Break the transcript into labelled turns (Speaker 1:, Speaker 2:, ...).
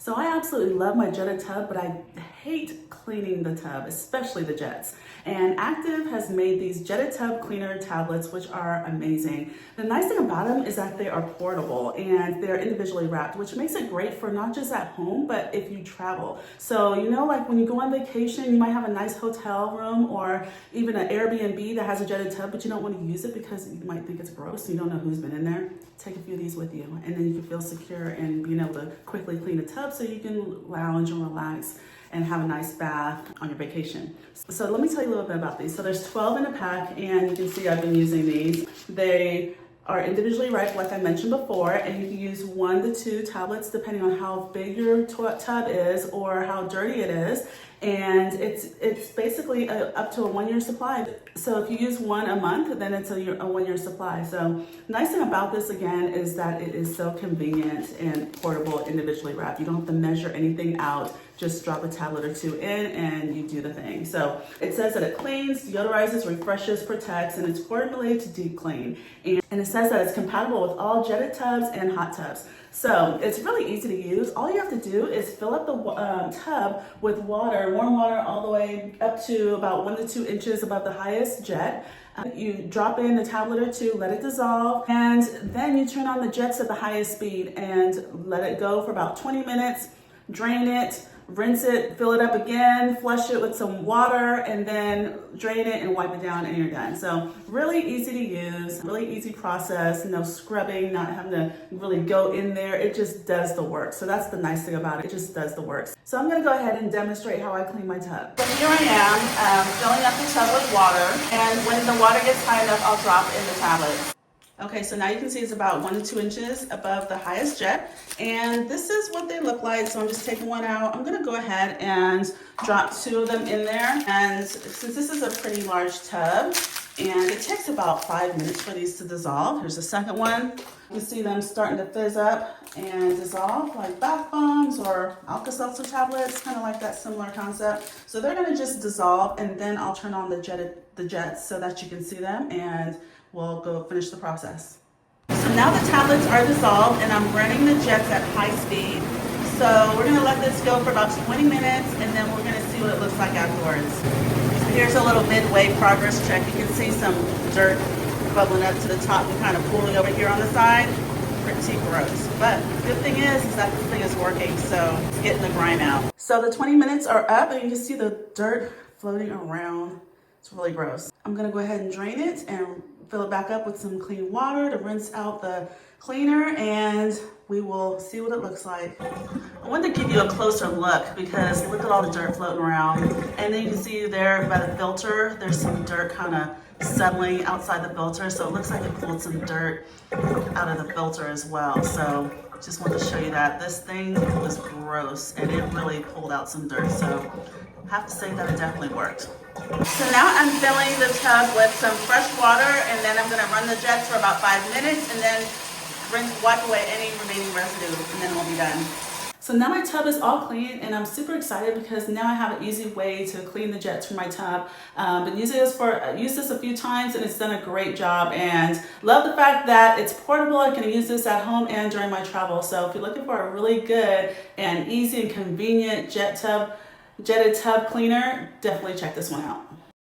Speaker 1: So I absolutely love my jetted tub, but I hate cleaning the tub, especially the jets. And Active has made these jetted tub cleaner tablets, which are amazing. The nice thing about them is that they are portable and they're individually wrapped, which makes it great for not just at home, but if you travel. So, you know, like when you go on vacation, you might have a nice hotel room or even an Airbnb that has a jetted tub, but you don't want to use it because you might think it's gross. You don't know who's been in there. Take a few of these with you, and then you can feel secure in being able to quickly clean the tub so you can lounge and relax and have a nice bath on your vacation. So let me tell you a little bit about these. So there's 12 in a pack, and you can see I've been using these. They are individually wrapped, like I mentioned before, and you can use 1 to 2 tablets depending on how big your tub is or how dirty it is. And it's basically up to a 1-year supply. So if you use one a month, then it's a 1-year supply. So nice thing about this again is that it is so convenient and portable, individually wrapped. You don't have to measure anything out. Just drop a tablet or 2 in and you do the thing. So it says that it cleans, deodorizes, refreshes, protects, and it's formulated to deep clean. And it says that it's compatible with all jetted tubs and hot tubs. So it's really easy to use. All you have to do is fill up the tub with water, warm water, all the way up to about 1 to 2 inches above the highest jet. You drop in a tablet or 2, let it dissolve, and then you turn on the jets at the highest speed and let it go for about 20 minutes, drain it, rinse it, fill it up again, flush it with some water, and then drain it and wipe it down, and you're done. So really easy to use, really easy process, no scrubbing, not having to really go in there. It just does the work. So that's the nice thing about it. It just does the work. So I'm gonna go ahead and demonstrate how I clean my tub. So here I am, filling up the tub with water, and when the water gets high enough, I'll drop in the tablet. Okay, so now you can see it's about 1 to 2 inches above the highest jet, and this is what they look like. So I'm just taking one out. I'm gonna go ahead and drop 2 of them in there. And since this is a pretty large tub, and it takes about 5 minutes for these to dissolve. Here's the second one. You can see them starting to fizz up and dissolve like bath bombs or Alka-Seltzer tablets, kind of like that similar concept. So they're gonna just dissolve, and then I'll turn on the jets so that you can see them, and we'll go finish the process. So now the tablets are dissolved, and I'm running the jets at high speed. So we're gonna let this go for about 20 minutes, and then we're gonna see what it looks like afterwards. So here's a little Midway progress check. You can see some dirt bubbling up to the top and kind of pooling over here on the side. Pretty gross. But the good thing is that this thing is working, so it's getting the grime out. So the 20 minutes are up, and you can see the dirt floating around. It's really gross. I'm gonna go ahead and drain it and fill it back up with some clean water to rinse out the cleaner, and we will see what it looks like. I wanted to give you a closer look because look at all the dirt floating around. And then you can see there by the filter, there's some dirt kind of settling outside the filter. So it looks like it pulled some dirt out of the filter as well. So just wanted to show you that. This thing was gross, and it really pulled out some dirt. So I have to say that it definitely worked. So now I'm filling the tub with some fresh water, and then I'm gonna run the jets for about 5 minutes, and then wipe away any remaining residue, and then we'll be done. So now my tub is all clean, and I'm super excited because now I have an easy way to clean the jets for my tub. Been using this used this a few times, and it's done a great job, and love the fact that it's portable. I can use this at home and during my travel. So if you're looking for a really good and easy and convenient jetted tub cleaner, definitely check this one out.